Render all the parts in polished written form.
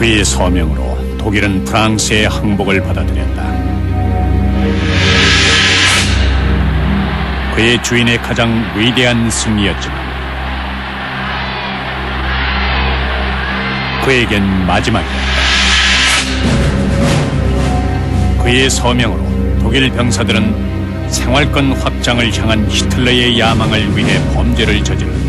그의 서명으로 독일은 프랑스의 항복을 받아들였다. 그의 주인의 가장 위대한 승리였지만 그에겐 마지막이었다. 그의 서명으로 독일 병사들은 생활권 확장을 향한 히틀러의 야망을 위해 범죄를 저질렀다.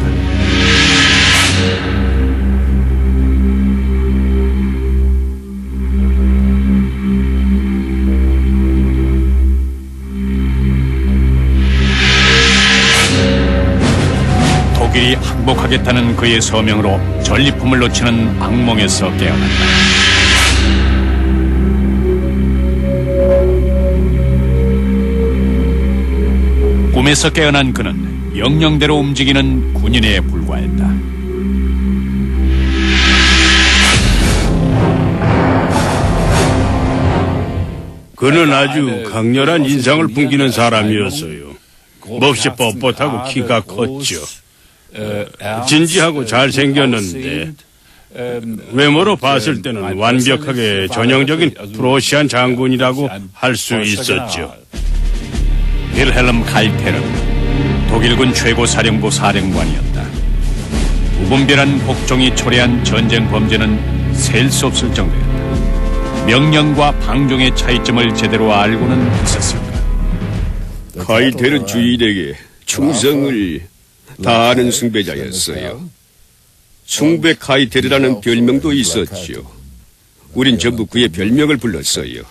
독일이 항복하겠다는 그의 서명으로 전리품을 놓치는 악몽에서 깨어났다. 꿈에서 깨어난 그는 명령대로 움직이는 군인에 불과했다. 그는 아주 강렬한 인상을 풍기는 사람이었어요. 몹시 뻣뻣하고 키가 컸죠. 진지하고 잘생겼는데 외모로 봤을 때는 완벽하게 전형적인 프로시안 장군이라고 할 수 있었죠. 윌헬름 칼테르는 독일군 최고 사령부 사령관이었다. 무분별한 복종이 초래한 전쟁 범죄는 셀 수 없을 정도였다. 명령과 방종의 차이점을 제대로 알고는 있었을까? 칼테르 주인에게 충성을 다하는 숭배자였어요. 숭배 카이테르라는 별명도 있었죠. 우린 전부 그의 별명을 불렀어요.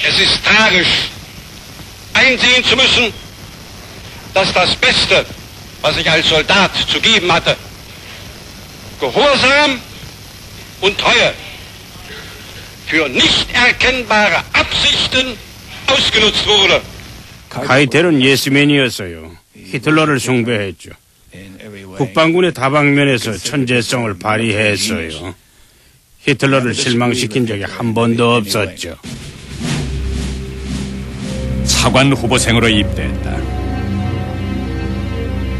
Es ist tragisch, einsehen zu müssen, dass das Beste, was ich als Soldat zu geben hatte, Gehorsam und Treue für nicht erkennbare Absichten ausgenutzt wurde. 카이테르는 예스맨이었어요. 히틀러를 숭배했죠. 국방군의 다방면에서 천재성을 발휘했어요. 히틀러를 실망시킨 적이 한 번도 없었죠. 사관 후보생으로 입대했다.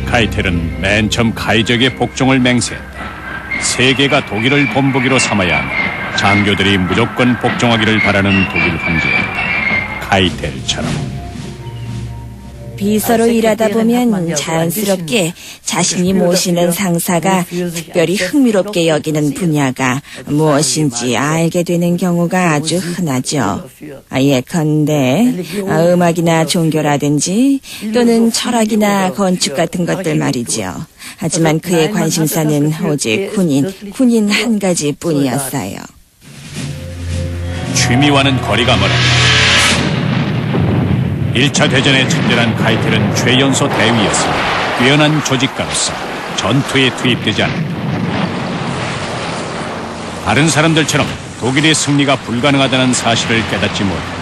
카이텔은 맨 처음 카이적의 복종을 맹세했다. 세계가 독일을 본보기로 삼아야 하며 장교들이 무조건 복종하기를 바라는 독일 황제였다. 카이텔처럼. 비서로 일하다 보면 자연스럽게 자신이 모시는 상사가 특별히 흥미롭게 여기는 분야가 무엇인지 알게 되는 경우가 아주 흔하죠. 예컨대 음악이나 종교라든지 또는 철학이나 건축 같은 것들 말이죠. 하지만 그의 관심사는 오직 군인 한 가지뿐이었어요. 취미와는 거리가 멀었다. 1차 대전에 참전한 카이텔은 최연소 대위였으며 뛰어난 조직가로서 전투에 투입되지 않았다. 다른 사람들처럼 독일의 승리가 불가능하다는 사실을 깨닫지 못했다.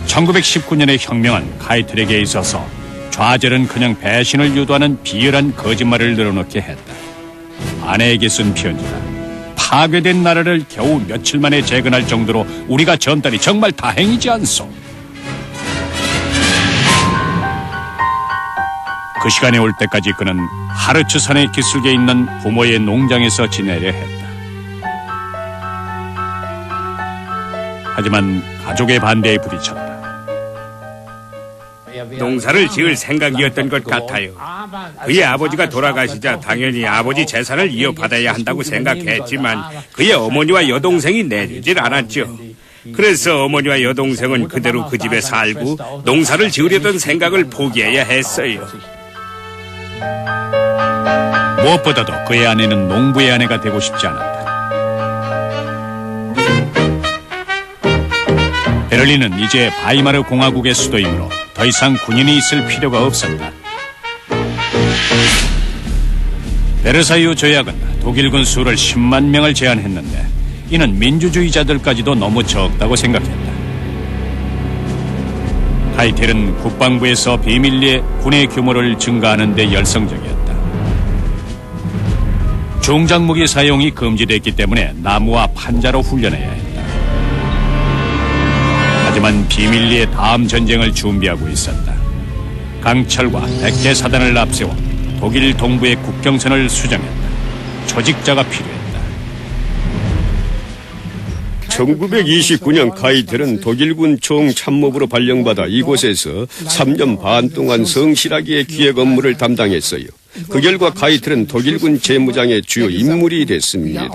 (1919년에) 혁명한 카이텔에게 있어서 좌절은 그냥 배신을 유도하는 비열한 거짓말을 늘어놓게 했다. 아내에게 쓴 편지다. 파괴된 나라를 겨우 며칠 만에 재건할 정도로 우리가 젊다니 정말 다행이지 않소. 그 시간이 올 때까지 그는 하르츠산의 기슭에 있는 부모의 농장에서 지내려 했다. 하지만 가족의 반대에 부딪혔다. 농사를 지을 생각이었던 것 같아요. 그의 아버지가 돌아가시자 당연히 아버지 재산을 이어받아야 한다고 생각했지만 그의 어머니와 여동생이 내주질 않았죠. 그래서 어머니와 여동생은 그대로 그 집에 살고 농사를 지으려던 생각을 포기해야 했어요. 무엇보다도 그의 아내는 농부의 아내가 되고 싶지 않았다. 베를린은 이제 바이마르 공화국의 수도이므로 더 이상 군인이 있을 필요가 없었다. 베르사유 조약은 독일군 수를 10만 명을 제한했는데 이는 민주주의자들까지도 너무 적다고 생각했다. 카이텔은 국방부에서 비밀리에 군의 규모를 증가하는 데 열성적이었다. 중장무기 사용이 금지됐기 때문에 나무와 판자로 훈련해야 했다. 하지만 비밀리에 다음 전쟁을 준비하고 있었다. 강철과 백제 사단을 앞세워 독일 동부의 국경선을 수정했다. 조직자가 필요했다. 1929년 카이텔은 독일군 총참모부로 발령받아 이곳에서 3년 반 동안 성실하게 기획 업무를 담당했어요. 그 결과 카이텔은 독일군 재무장의 주요 인물이 됐습니다.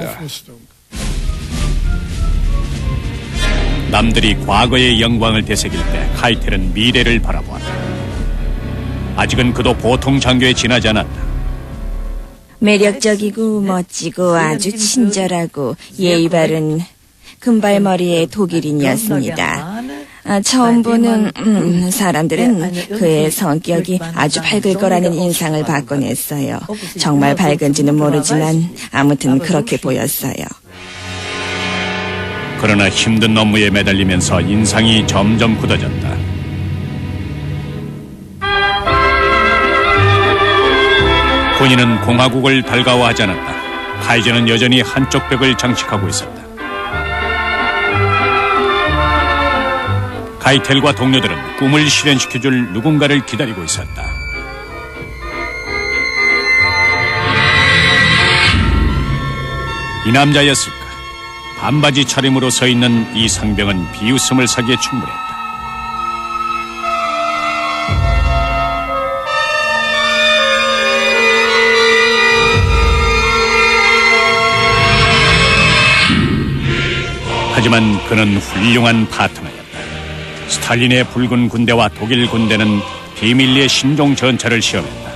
남들이 과거의 영광을 되새길 때 카이텔은 미래를 바라보았다. 아직은 그도 보통 장교에 지나지 않았다. 매력적이고 멋지고 아주 친절하고 예의 바른 금발머리의 독일인이었습니다. 처음 보는 사람들은 그의 성격이 아주 밝을 거라는 인상을 받곤 했어요. 정말 밝은지는 모르지만 아무튼 그렇게 보였어요. 그러나 힘든 업무에 매달리면서 인상이 점점 굳어졌다. 군인은 공화국을 달가워하지 않았다. 카이저는 여전히 한쪽 벽을 장식하고 있었다. 카이텔과 동료들은 꿈을 실현시켜줄 누군가를 기다리고 있었다. 이 남자였을까? 반바지 차림으로 서 있는 이 상병은 비웃음을 사기에 충분했다. 하지만 그는 훌륭한 파트너였다. 스탈린의 붉은 군대와 독일 군대는 비밀리에 신종 전차를 시험했다.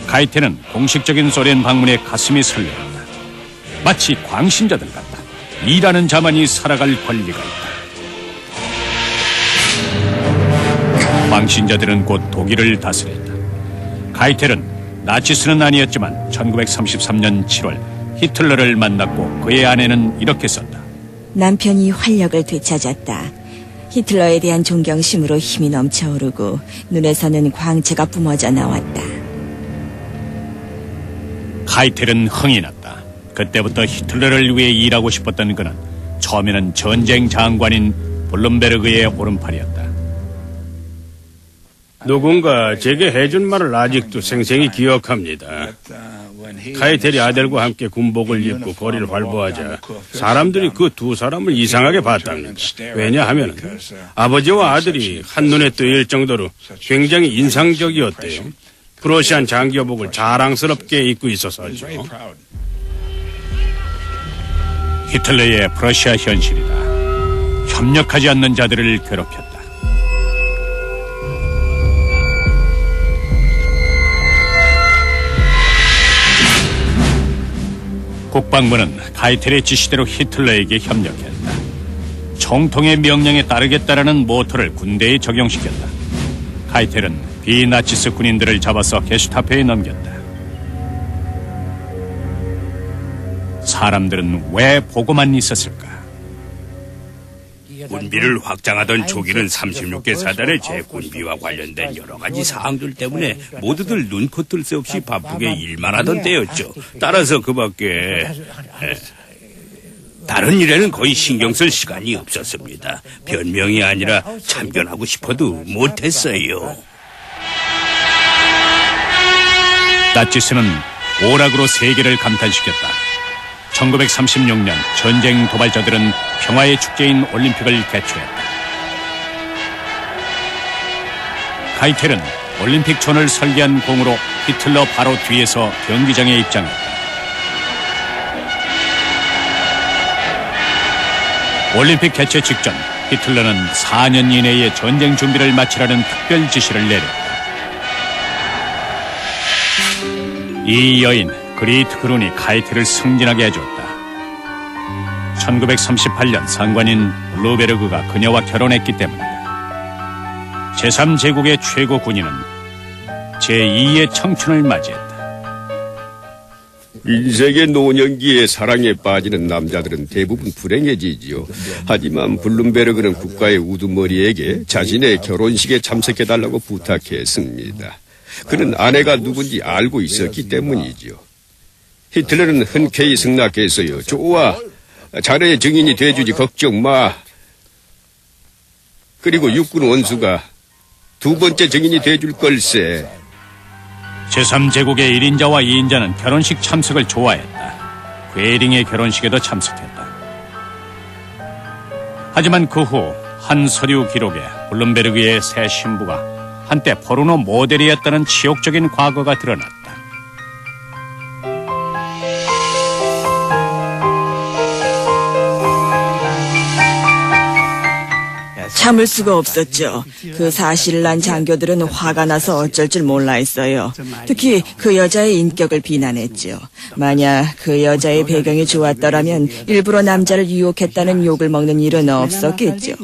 카이텔은 공식적인 소련 방문에 가슴이 설레었다. 마치 광신자들 같다. 일하는 자만이 살아갈 권리가 있다. 광신자들은 곧 독일을 다스렸다. 카이텔은 나치스는 아니었지만 1933년 7월 히틀러를 만났고 그의 아내는 이렇게 썼다. 남편이 활력을 되찾았다. 히틀러에 대한 존경심으로 힘이 넘쳐오르고 눈에서는 광채가 뿜어져 나왔다. 카이텔은 흥이 났다. 그때부터 히틀러를 위해 일하고 싶었던 그는 처음에는 전쟁 장관인 블룸베르그의 오른팔이었다. 누군가 제게 해준 말을 아직도 생생히 기억합니다. 카이텔이 아들과 함께 군복을 입고 거리를 활보하자 사람들이 그 두 사람을 이상하게 봤답니다. 왜냐하면 아버지와 아들이 한눈에 뜨일 정도로 굉장히 인상적이었대요. 프로시안 장교복을 자랑스럽게 입고 있어서죠. 히틀러의 프러시아 현실이다. 협력하지 않는 자들을 괴롭혔다. 국방부는 카이텔의 지시대로 히틀러에게 협력했다. 총통의 명령에 따르겠다라는 모토를 군대에 적용시켰다. 카이텔은 비나치스 군인들을 잡아서 게슈타포에 넘겼다. 사람들은 왜 보고만 있었을까? 군비를 확장하던 초기는 36개 사단의 재군비와 관련된 여러 가지 사항들 때문에 모두들 눈코 뜰 새 없이 바쁘게 일만 하던 때였죠. 따라서 그밖에 다른 일에는 거의 신경 쓸 시간이 없었습니다. 변명이 아니라 참견하고 싶어도 못했어요. 나치스는 오락으로 세계를 감탄시켰다. 1936년 전쟁 도발자들은 평화의 축제인 올림픽을 개최했다. 카이텔은 올림픽촌을 설계한 공으로 히틀러 바로 뒤에서 경기장에 입장했다. 올림픽 개최 직전 히틀러는 4년 이내에 전쟁 준비를 마치라는 특별 지시를 내렸다. 이 여인 그리트 그룬이 카이텔을 승진하게 해줬다. 1938년 상관인 블루베르그가 그녀와 결혼했기 때문이다. 제3제국의 최고 군인은 제2의 청춘을 맞이했다. 인생의 노년기에 사랑에 빠지는 남자들은 대부분 불행해지지요. 하지만 블룸베르그는 국가의 우두머리에게 자신의 결혼식에 참석해달라고 부탁했습니다. 그는 아내가 누군지 알고 있었기 때문이죠. 히틀러는 흔쾌히 승낙했어요. 좋아. 자네의 증인이 돼주지 걱정 마. 그리고 육군 원수가 두 번째 증인이 돼줄 걸세. 제3제국의 1인자와 2인자는 결혼식 참석을 좋아했다. 괴링의 결혼식에도 참석했다. 하지만 그 후 한 서류 기록에 블룸베르그의 새 신부가 한때 포르노 모델이었다는 치욕적인 과거가 드러났다. 참을 수가 없었죠. 그 사실을 난 장교들은 화가 나서 어쩔 줄 몰라 했어요. 특히 그 여자의 인격을 비난했죠. 만약 그 여자의 배경이 좋았더라면 일부러 남자를 유혹했다는 욕을 먹는 일은 없었겠죠.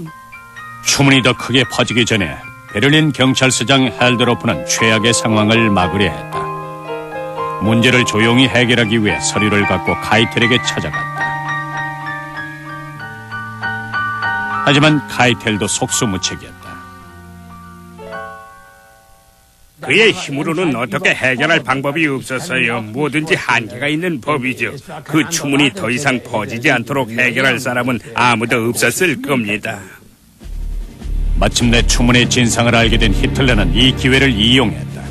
추문이 더 크게 퍼지기 전에 베를린 경찰서장 헬드로프는 최악의 상황을 막으려 했다. 문제를 조용히 해결하기 위해 서류를 갖고 카이텔에게 찾아갔다. 하지만 카이텔도 속수무책이었다. 그의 힘으로는 어떻게 해결할 방법이 없었어요. 뭐든지 한계가 있는 법이죠. 그 추문이 더 이상 퍼지지 않도록 해결할 사람은 아무도 없었을 겁니다. 마침내 추문의 진상을 알게 된 히틀러는 이 기회를 이용했다.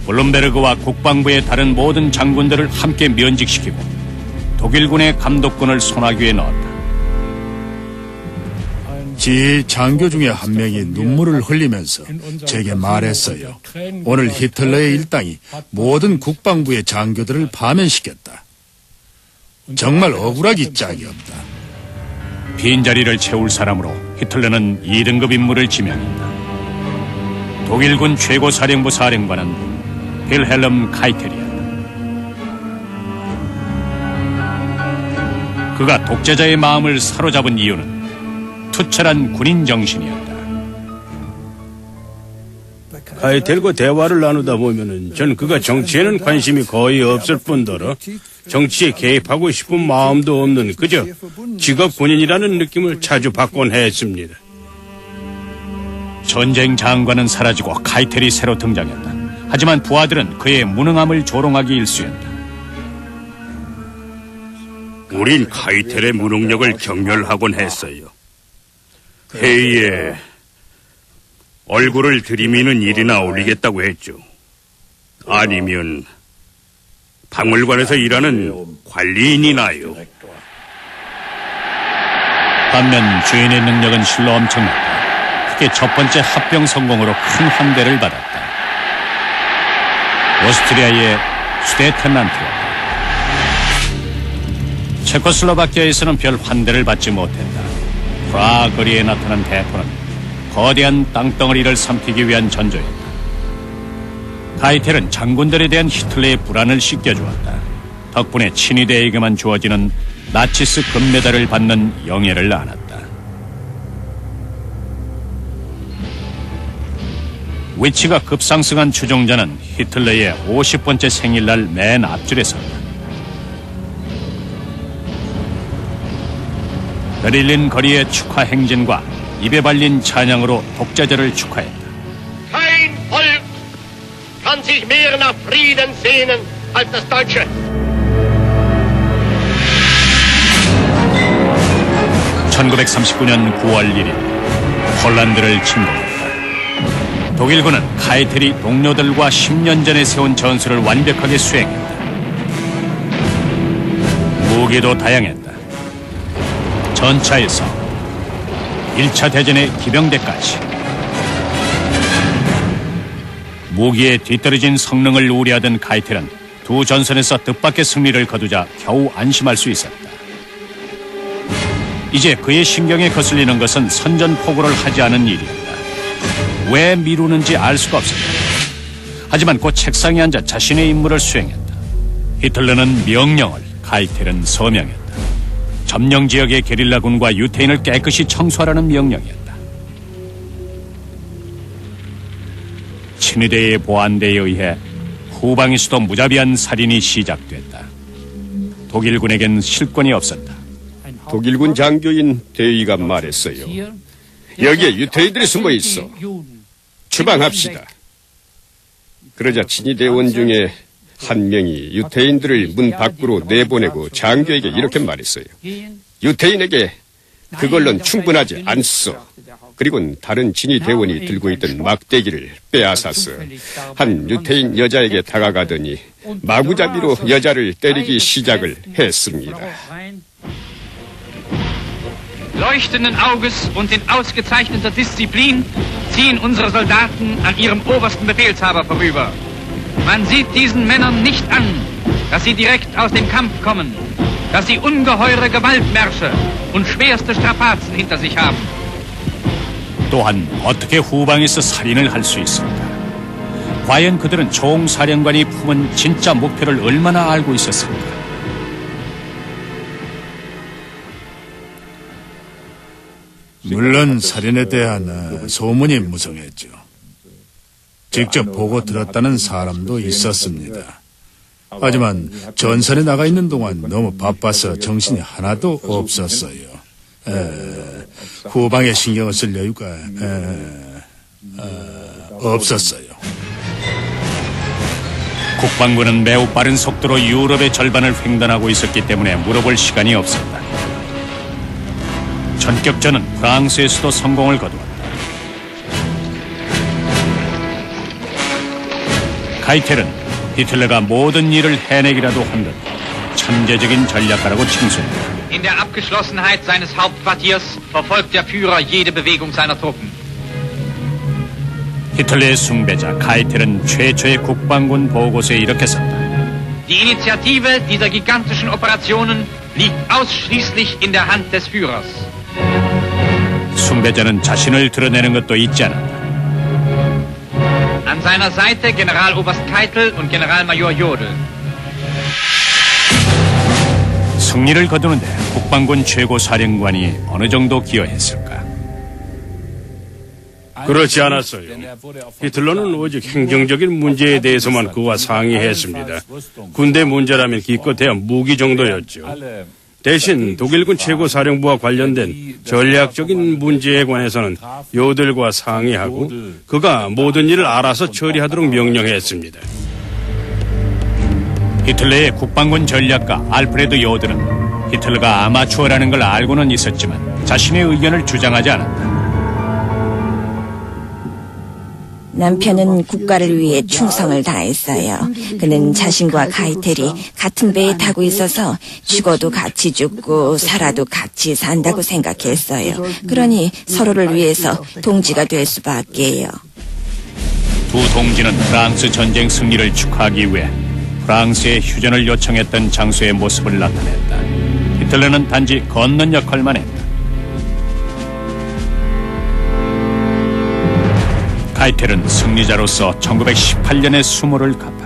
블룸베르그와 국방부의 다른 모든 장군들을 함께 면직시키고 독일군의 감독권을 손아귀에 넣었다. 지 장교 중에 한 명이 눈물을 흘리면서 제게 말했어요. 오늘 히틀러의 일당이 모든 국방부의 장교들을 파면시켰다. 정말 억울하기 짝이 없다. 빈자리를 채울 사람으로 히틀러는 2등급 임무를 지명했다. 독일군 최고사령부 사령관은 빌헬름 카이텔이었다. 그가 독재자의 마음을 사로잡은 이유는 투철한 군인 정신이었다. 카이텔과 대화를 나누다 보면은 전 그가 정치에는 관심이 거의 없을 뿐더러 정치에 개입하고 싶은 마음도 없는 그저 직업 군인이라는 느낌을 자주 받곤 했습니다. 전쟁 장관은 사라지고 카이텔이 새로 등장했다. 하지만 부하들은 그의 무능함을 조롱하기 일쑤였다. 우린 카이텔의 무능력을 경멸하곤 했어요. 회의에 얼굴을 들이미는 일이나 올리겠다고 했죠. 아니면 박물관에서 일하는 관리인이나요. 반면 주인의 능력은 실로 엄청났다. 그게 첫 번째 합병 성공으로 큰 환대를 받았다. 오스트리아의 수데텐란트였다. 체코슬로바키아에서는 별 환대를 받지 못했다. 프라하 거리에 나타난 대포는 거대한 땅덩어리를 삼키기 위한 전조였다. 카이텔은 장군들에 대한 히틀러의 불안을 씻겨주었다. 덕분에 친위대에게만 주어지는 나치스 금메달을 받는 영예를 안았다. 위치가 급상승한 추종자는 히틀러의 50번째 생일날 맨 앞줄에 섰다. 베를린 거리의 축하 행진과 입에 발린 찬양으로 독재자를 축하했다. Kein Volk kann sich mehr nach Frieden sehnen als das Deutsche. 1939년 9월 1일 폴란드를 침공했다. 독일군은 카이텔이 동료들과 10년 전에 세운 전술을 완벽하게 수행했다. 무기도 다양했다. 전차에서 1차 대전의 기병대까지 무기에 뒤떨어진 성능을 우려하던 카이텔은 두 전선에서 뜻밖의 승리를 거두자 겨우 안심할 수 있었다. 이제 그의 신경에 거슬리는 것은 선전포고를 하지 않은 일이었다. 왜 미루는지 알 수가 없었다. 하지만 곧 책상에 앉아 자신의 임무를 수행했다. 히틀러는 명령을, 카이텔은 서명했다. 점령 지역의 게릴라군과 유태인을 깨끗이 청소하라는 명령이었다. 친위대의 보안대에 의해 후방에서도 무자비한 살인이 시작됐다. 독일군에겐 실권이 없었다. 독일군 장교인 대위가 말했어요. 여기에 유태인들이 숨어 있어. 추방합시다. 그러자 친위대원 중에 한 명이 유태인들을 문 밖으로 내보내고 장교에게 이렇게 말했어요. 유태인에게 그걸론 충분하지 않소. 그리고는 다른 진위 대원이 들고 있던 막대기를 빼앗았어. 한 유태인 여자에게 다가가더니 마구잡이로 여자를 때리기 시작을 했습니다. Leuchtenden Auges und in ausgezeichneter Disziplin ziehen unsere Soldaten an ihrem obersten Befehlshaber vorüber. Man sieht diesen Männern nicht an, dass sie direkt aus dem Kampf kommen, dass sie ungeheure Gewaltmärsche und schwerste Strapazen hinter sich haben. 또한 어떻게 후방에서 살인을 할 수 있을까? 과연 그들은 총사령관이 품은 진짜 목표를 얼마나 알고 있었을까? 물론 살인에 대한 소문이 무성했죠. 직접 보고 들었다는 사람도 있었습니다. 하지만 전선에 나가 있는 동안 너무 바빠서 정신이 하나도 없었어요. 후방에 신경을 쓸 여유가 없었어요. 국방부는 매우 빠른 속도로 유럽의 절반을 횡단하고 있었기 때문에 물어볼 시간이 없었다. 전격전은 프랑스에서도 성공을 거두었다. 카이텔은 히틀러가 모든 일을 해내기라도 한 듯 천재적인 전략가라고 칭송했다. In der Abgeschlossenheit seines Hauptquartiers verfolgt der Führer jede Bewegung seiner Truppen. 히틀러의 숭배자 카이텔은 최초의 국방군 보고서에 이렇게 썼다. Die Initiative dieser gigantischen Operationen liegt ausschließlich in der Hand des Führers. 숭배자는 자신을 드러내는 것도 잊지 않았다. An seiner Seite Generaloberst Keitel und Generalmajor Jodl. 승리를 거두는데 국방군 최고 사령관이 어느 정도 기여했을까? 그렇지 않았어요. 히틀러는 오직 행정적인 문제에 대해서만 그와 상의했습니다. 군대 문제라면 기껏해야 무기 정도였죠. 대신 독일군 최고사령부와 관련된 전략적인 문제에 관해서는 요들과 상의하고 그가 모든 일을 알아서 처리하도록 명령했습니다. 히틀러의 국방군 전략가 알프레드 요들은 히틀러가 아마추어라는 걸 알고는 있었지만 자신의 의견을 주장하지 않았다. 남편은 국가를 위해 충성을 다했어요. 그는 자신과 카이텔이 같은 배에 타고 있어서 죽어도 같이 죽고 살아도 같이 산다고 생각했어요. 그러니 서로를 위해서 동지가 될 수밖에요. 두 동지는 프랑스 전쟁 승리를 축하하기 위해 프랑스의 휴전을 요청했던 장소의 모습을 나타냈다. 히틀러는 단지 걷는 역할만 했다. 카이텔은 승리자로서 1918년의 수모를 갚았다.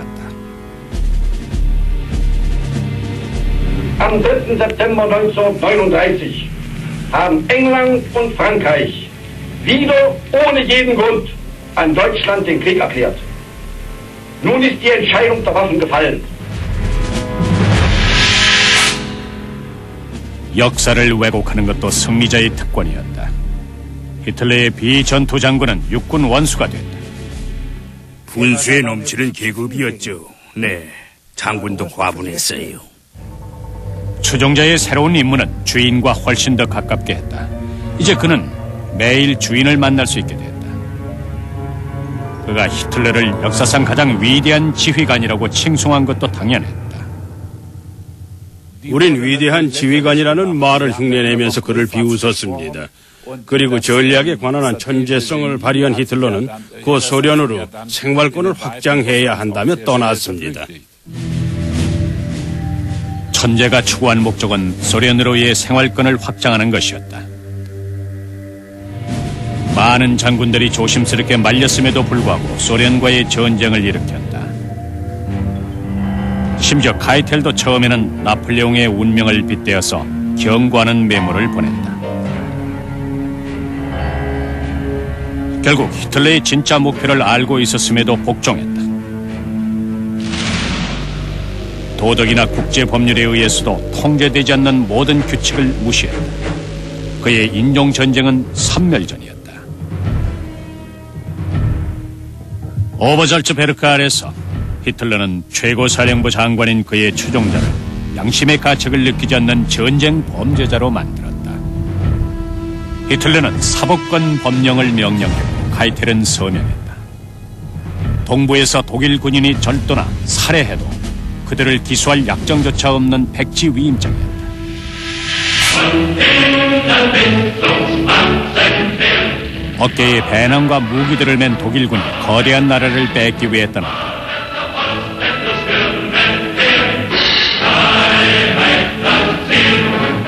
Am 3. September 1939 haben England und Frankreich wieder ohne jeden Grund an Deutschland den Krieg erklärt. Nun ist die Entscheidung der Waffen gefallen. 역사를 왜곡하는 것도 승리자의 특권이었다. 히틀러의 비전투 장군은 육군 원수가 됐다. 분수에 넘치는 계급이었죠. 네, 장군도 과분했어요. 추종자의 새로운 임무는 주인과 훨씬 더 가깝게 했다. 이제 그는 매일 주인을 만날 수 있게 됐다. 그가 히틀러를 역사상 가장 위대한 지휘관이라고 칭송한 것도 당연했다. 우린 위대한 지휘관이라는 말을 흉내내면서 그를 비웃었습니다. 그리고 전략에 관한 천재성을 발휘한 히틀러는 그 소련으로 생활권을 확장해야 한다며 떠났습니다. 천재가 추구한 목적은 소련으로의 생활권을 확장하는 것이었다. 많은 장군들이 조심스럽게 말렸음에도 불구하고 소련과의 전쟁을 일으켰다. 심지어 카이텔도 처음에는 나폴레옹의 운명을 빗대어서 경고하는 메모를 보냈다. 결국 히틀러의 진짜 목표를 알고 있었음에도 복종했다. 도덕이나 국제법률에 의해서도 통제되지 않는 모든 규칙을 무시했다. 그의 인종전쟁은 산멸전이었다. 오버잘츠 베르크 아래서 히틀러는 최고사령부 장관인 그의 추종자를 양심의 가책을 느끼지 않는 전쟁 범죄자로 만들었다. 히틀러는 사법권 법령을 명령했고 카이텔은 서명했다. 동부에서 독일 군인이 절도나 살해해도 그들을 기소할 약정조차 없는 백지 위임장이었다. 어깨에 배낭과 무기들을 맨 독일군이 거대한 나라를 뺏기 위해 떠났다.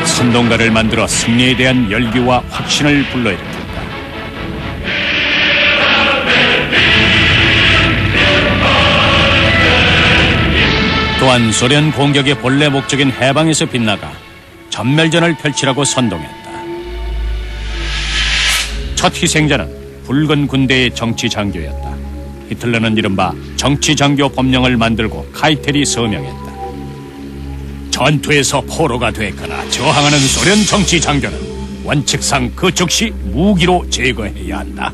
선동가를 만들어 승리에 대한 열기와 확신을 불러일으켰다. 또한 소련 공격의 본래 목적인 해방에서 빗나가 전멸전을 펼치라고 선동했다. 첫 희생자는 붉은 군대의 정치 장교였다. 히틀러는 이른바 정치 장교 법령을 만들고 카이텔이 서명했다. 전투에서 포로가 되거나 저항하는 소련 정치 장교는 원칙상 그 즉시 무기로 제거해야 한다.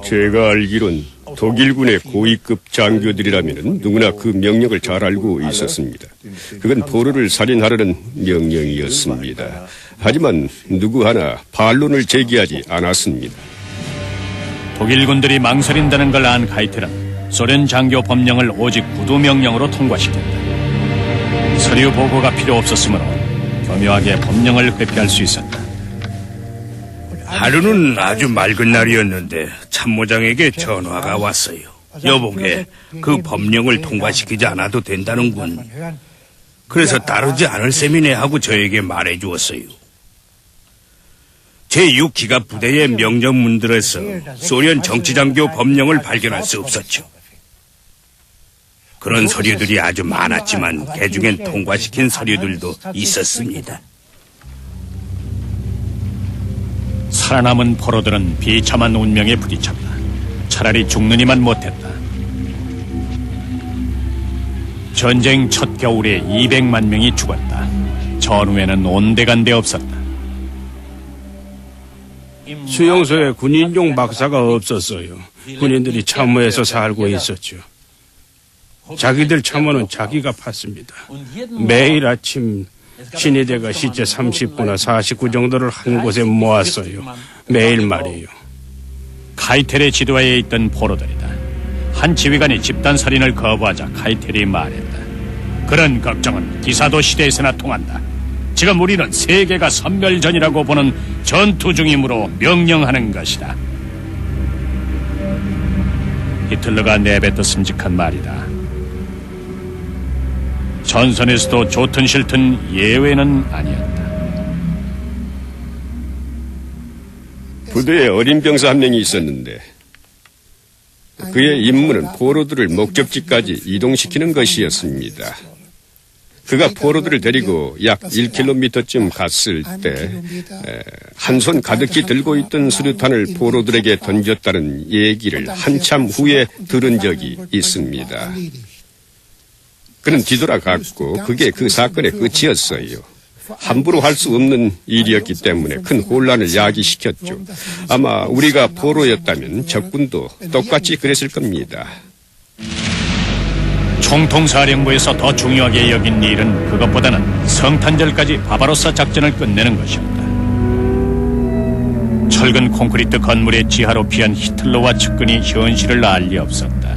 제가 알기론 독일군의 고위급 장교들이라면 누구나 그 명령을 잘 알고 있었습니다. 그건 포로를 살인하라는 명령이었습니다. 하지만 누구 하나 반론을 제기하지 않았습니다. 독일군들이 망설인다는 걸 안 카이텔은 소련 장교 법령을 오직 구두명령으로 통과시켰다. 서류 보고가 필요 없었으므로 교묘하게 법령을 회피할 수 있었다. 하루는 아주 맑은 날이었는데 참모장에게 전화가 왔어요. 여보게 그 법령을 통과시키지 않아도 된다는군. 그래서 따르지 않을 셈이네 하고 저에게 말해 주었어요. 제6기가 부대의 명령문들에서 소련 정치장교 법령을 발견할 수 없었죠. 그런 서류들이 아주 많았지만 그중엔 통과시킨 서류들도 있었습니다. 살아남은 포로들은 비참한 운명에 부딪혔다. 차라리 죽느니만 못했다. 전쟁 첫 겨울에 200만 명이 죽었다. 전후에는 온데간데 없었다. 수용소에 군인용 박사가 없었어요. 군인들이 참모에서 살고 있었죠. 자기들 참모는 자기가 팠습니다. 매일 아침 신의대가 시체 30구나 49 정도를 한 곳에 모았어요. 매일 말이에요. 카이텔의 지도하에 있던 포로들이다. 한 지휘관이 집단살인을 거부하자 카이텔이 말했다. 그런 걱정은 기사도 시대에서나 통한다. 지금 우리는 세계가 선멸전이라고 보는 전투 중이므로 명령하는 것이다. 히틀러가 내뱉어 슴직한 말이다. 전선에서도 좋든 싫든 예외는 아니었다. 부대에 어린 병사 한 명이 있었는데 그의 임무는 포로들을 목적지까지 이동시키는 것이었습니다. 그가 포로들을 데리고 약 1km쯤 갔을 때 한 손 가득히 들고 있던 수류탄을 포로들에게 던졌다는 얘기를 한참 후에 들은 적이 있습니다. 그는 뒤돌아갔고 그게 그 사건의 끝이었어요. 함부로 할 수 없는 일이었기 때문에 큰 혼란을 야기시켰죠. 아마 우리가 포로였다면 적군도 똑같이 그랬을 겁니다. 총통사령부에서 더 중요하게 여긴 일은 그것보다는 성탄절까지 바바로사 작전을 끝내는 것이었다. 철근 콘크리트 건물의 지하로 피한 히틀러와 측근이 현실을 알 리 없었다.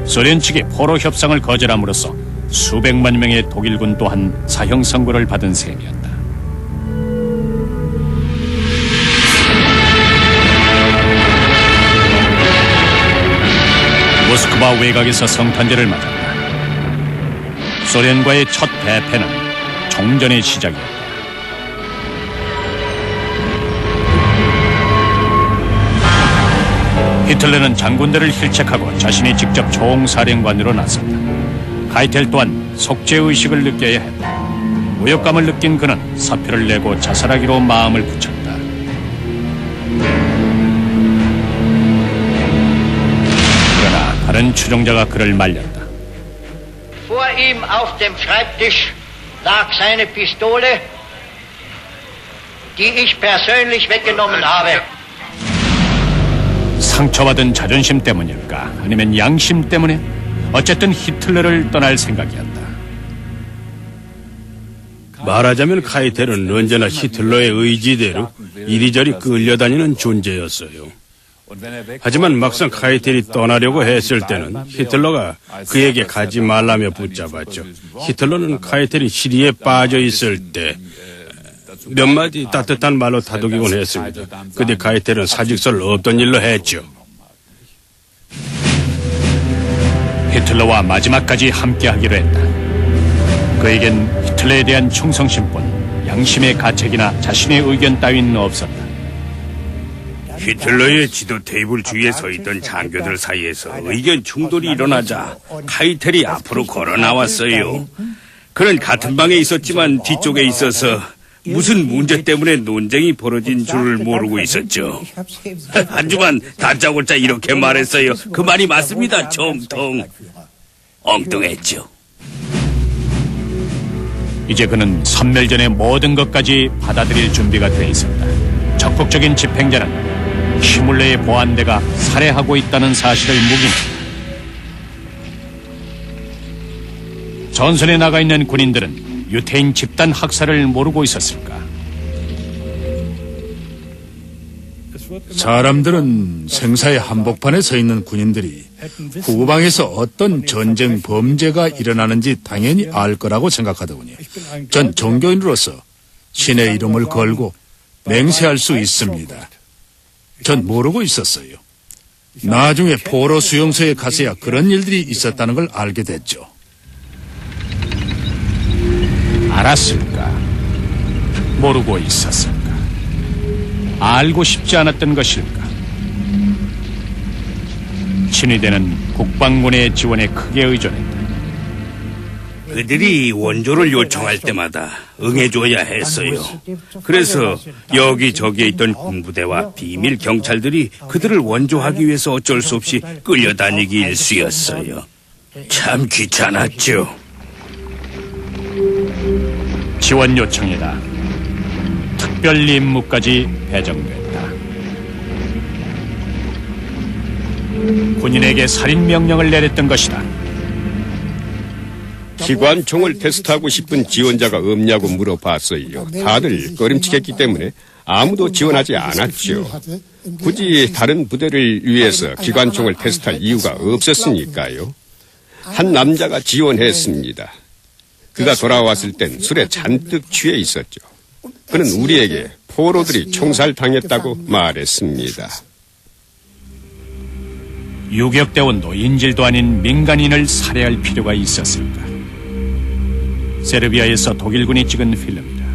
소련 측이 포로 협상을 거절함으로써 수백만 명의 독일군 또한 사형 선고를 받은 셈이었다. 모스크바 외곽에서 성탄절을 맞았다. 소련과의 첫 대패는 종전의 시작이었다. 히틀러는 장군들을 힐책하고 자신이 직접 총사령관으로 나섰다. 카이텔 또한 속죄의식을 느껴야 했다. 모욕감을 느낀 그는 사표를 내고 자살하기로 마음을 굳혔다. 그러나 다른 추종자가 그를 말렸다. Vor ihm auf dem Schreibtisch lag seine Pistole, die ich persönlich weggenommen habe. 상처받은 자존심 때문일까? 아니면 양심 때문에? 어쨌든 히틀러를 떠날 생각이었다. 말하자면 카이텔은 언제나 히틀러의 의지대로 이리저리 끌려다니는 존재였어요. 하지만 막상 카이텔이 떠나려고 했을 때는 히틀러가 그에게 가지 말라며 붙잡았죠. 히틀러는 카이텔이 시리에 빠져 있을 때 몇 마디 따뜻한 말로 다독이곤 했습니다. 그때 카이텔은 사직서를 없던 일로 했죠. 히틀러와 마지막까지 함께하기로 했다. 그에겐 히틀러에 대한 충성심뿐 양심의 가책이나 자신의 의견 따윈 없었다. 히틀러의 지도 테이블 주위에 서 있던 장교들 사이에서 의견 충돌이 일어나자 카이텔이 앞으로 걸어 나왔어요. 그는 같은 방에 있었지만 뒤쪽에 있어서 무슨 문제 때문에 논쟁이 벌어진 줄 모르고 있었죠. 하지만 다짜고짜 이렇게 말했어요. 그 말이 맞습니다. 정통 엉뚱했죠. 이제 그는 선멸전의 모든 것까지 받아들일 준비가 돼 있었다. 적극적인 집행자는 히물레의 보안대가 살해하고 있다는 사실을 묵인. 전선에 나가 있는 군인들은 유태인 집단 학살을 모르고 있었을까? 사람들은 생사의 한복판에 서 있는 군인들이 후방에서 어떤 전쟁 범죄가 일어나는지 당연히 알 거라고 생각하더군요. 전 종교인으로서 신의 이름을 걸고 맹세할 수 있습니다. 전 모르고 있었어요. 나중에 포로 수용소에 가서야 그런 일들이 있었다는 걸 알게 됐죠. 알았을까? 모르고 있었을까? 알고 싶지 않았던 것일까? 친위대는 국방군의 지원에 크게 의존했다. 그들이 원조를 요청할 때마다 응해줘야 했어요. 그래서 여기저기에 있던 군부대와 비밀 경찰들이 그들을 원조하기 위해서 어쩔 수 없이 끌려다니기 일쑤였어요. 참 귀찮았죠. 지원 요청이다. 특별 임무까지 배정됐다. 군인에게 살인 명령을 내렸던 것이다. 기관총을 테스트하고 싶은 지원자가 없냐고 물어봤어요. 다들 꺼림칙했기 때문에 아무도 지원하지 않았죠. 굳이 다른 부대를 위해서 기관총을 테스트할 이유가 없었으니까요. 한 남자가 지원했습니다. 그가 돌아왔을 땐 술에 잔뜩 취해 있었죠. 그는 우리에게 포로들이 총살당했다고 말했습니다. 유격대원도 인질도 아닌 민간인을 살해할 필요가 있었을까? 세르비아에서 독일군이 찍은 필름이다.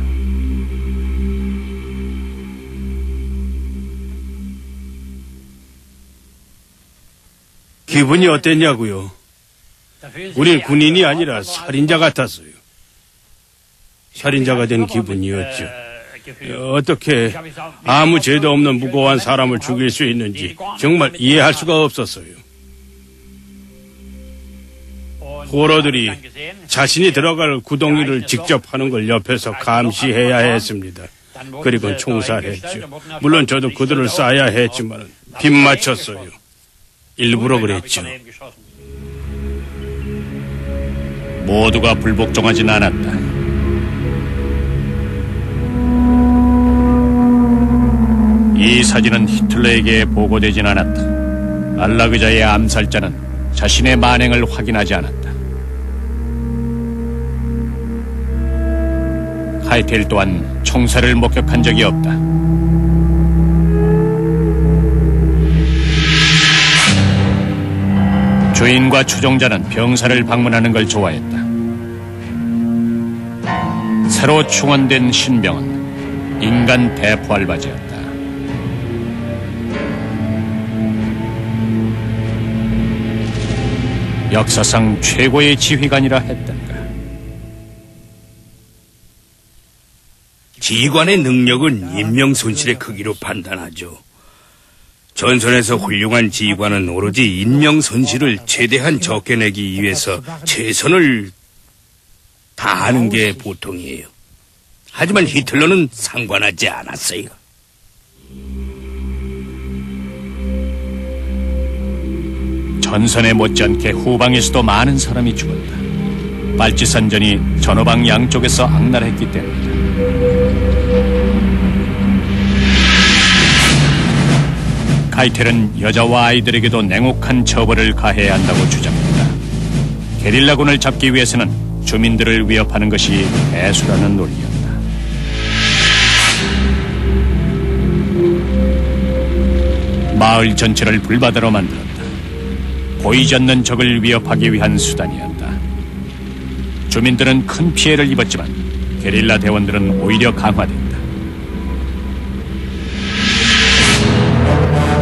기분이 어땠냐고요? 우린 군인이 아니라 살인자 같았어요. 살인자가 된 기분이었죠. 어떻게 아무 죄도 없는 무고한 사람을 죽일 수 있는지 정말 이해할 수가 없었어요. 포로들이 자신이 들어갈 구덩이를 직접 하는 걸 옆에서 감시해야 했습니다. 그리고 총살했죠. 물론 저도 그들을 쏴야 했지만 빗 맞췄어요. 일부러 그랬죠. 모두가 불복종하진 않았다. 이 사진은 히틀러에게 보고되진 않았다. 알라그자의 암살자는 자신의 만행을 확인하지 않았다. 카이텔 또한 총살을 목격한 적이 없다. 주인과 추종자는 병사를 방문하는 걸 좋아했다. 새로 충원된 신병은 인간 대포알바지였다. 역사상 최고의 지휘관이라 했던가. 지휘관의 능력은 인명 손실의 크기로 판단하죠. 전선에서 훌륭한 지휘관은 오로지 인명 손실을 최대한 적게 내기 위해서 최선을 다하는 게 보통이에요. 하지만 히틀러는 상관하지 않았어요. 전선에 못지않게 후방에서도 많은 사람이 죽었다. 빨치산전이 전후방 양쪽에서 악랄했기 때문이다. 카이텔은 여자와 아이들에게도 냉혹한 처벌을 가해야 한다고 주장했다. 게릴라군을 잡기 위해서는 주민들을 위협하는 것이 배수라는 논리였다. 마을 전체를 불바다로 만들었다. 보이지 않는 적을 위협하기 위한 수단이었다. 주민들은 큰 피해를 입었지만 게릴라 대원들은 오히려 강화됐다.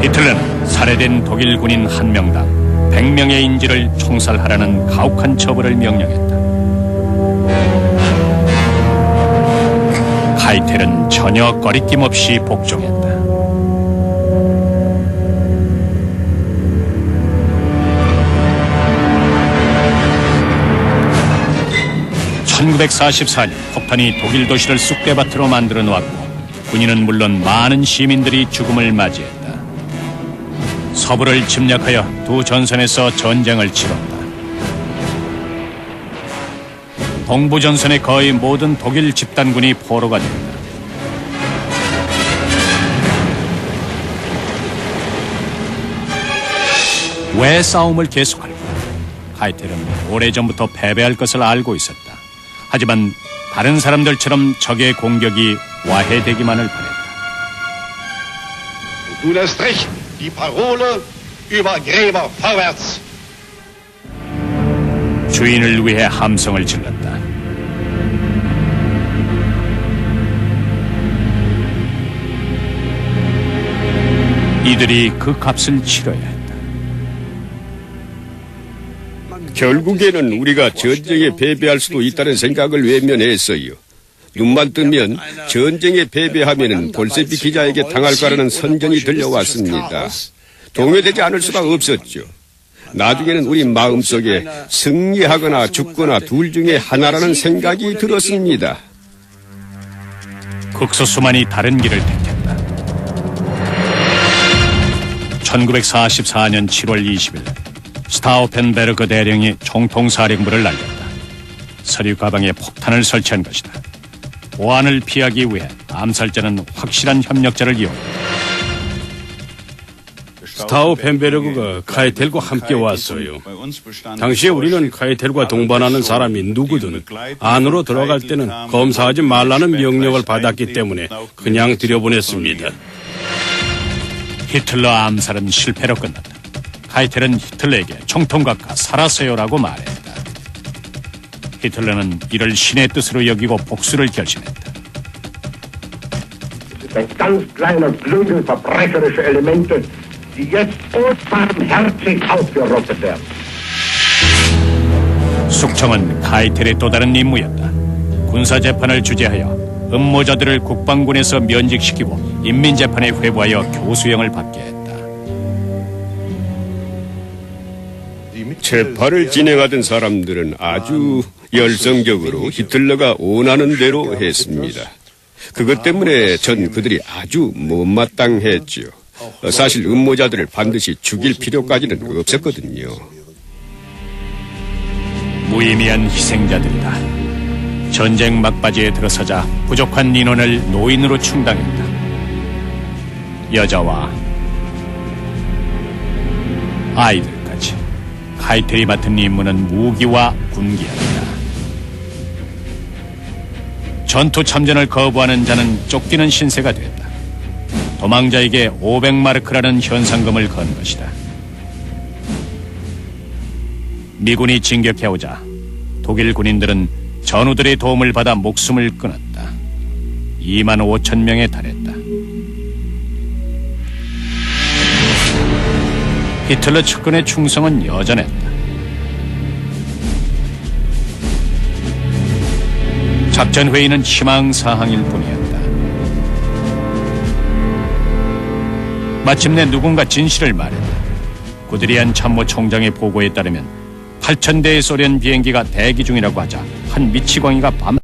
히틀러는 살해된 독일 군인 한 명당 100명의 인질을 총살하라는 가혹한 처벌을 명령했다. 카이텔은 전혀 꺼리낌 없이 복종했다. (1944년) 폭탄이 독일 도시를 쑥대밭으로 만들어 놓았고 군인은 물론 많은 시민들이 죽음을 맞이했다. 서부를 침략하여 두 전선에서 전쟁을 치렀다. 동부 전선의 거의 모든 독일 집단군이 포로가 됐다. 왜 싸움을 계속할까? 카이텔은 오래전부터 패배할 것을 알고 있었다. 하지만 다른 사람들처럼 적의 공격이 와해되기만을 바랬다. Du lässt recht, die Parole über Gräber vorwärts. 주인을 위해 함성을 질렀다. 이들이 그 값을 치러야 했다. 결국에는 우리가 전쟁에 패배할 수도 있다는 생각을 외면했어요. 눈만 뜨면 전쟁에 패배하면은 볼셰비키자에게 당할 거라는 선전이 들려왔습니다. 동요되지 않을 수가 없었죠. 나중에는 우리 마음속에 승리하거나 죽거나 둘 중에 하나라는 생각이 들었습니다. 극소수만이 다른 길을 택했다. 1944년 7월 20일 스타우펜베르그 대령이 총통사령부를 날렸다. 서류 가방에 폭탄을 설치한 것이다. 보안을 피하기 위해 암살자는 확실한 협력자를 이용했다. 스타우펜베르그가 카이텔과 함께 왔어요. 당시에 우리는 카이텔과 동반하는 사람이 누구든 안으로 들어갈 때는 검사하지 말라는 명령을 받았기 때문에 그냥 들여보냈습니다. 히틀러 암살은 실패로 끝났다. 카이텔은 히틀러에게 총통각하 살았어요라고 말했다. 히틀러는 이를 신의 뜻으로 여기고 복수를 결심했다. Ganz kleine Flügel verbrecherische Elemente, die jetzt unbarmherzig ausgerottet werden. 숙청은 카이텔의 또 다른 임무였다. 군사재판을 주재하여 음모자들을 국방군에서 면직시키고 인민재판에 회부하여 교수형을 받게 했다. 재판을 진행하던 사람들은 아주 열성적으로 히틀러가 원하는 대로 했습니다. 그것 때문에 전 그들이 아주 못마땅했죠. 사실 음모자들을 반드시 죽일 필요까지는 없었거든요. 무의미한 희생자들이다. 전쟁 막바지에 들어서자 부족한 인원을 노인으로 충당했다. 여자와 아이들까지. 카이텔이 맡은 임무는 무기와 군기였다. 전투 참전을 거부하는 자는 쫓기는 신세가 됐다. 도망자에게 500마르크라는 현상금을 건 것이다. 미군이 진격해오자 독일 군인들은 전우들의 도움을 받아 목숨을 끊었다. 2만 5천 명에 달했다. 히틀러 측근의 충성은 여전했다. 작전회의는 희망사항일 뿐이었다. 마침내 누군가 진실을 말했다. 구드리안 참모총장의 보고에 따르면 8,000대의 소련 비행기가 대기 중이라고 하자 한 미치광이가 밤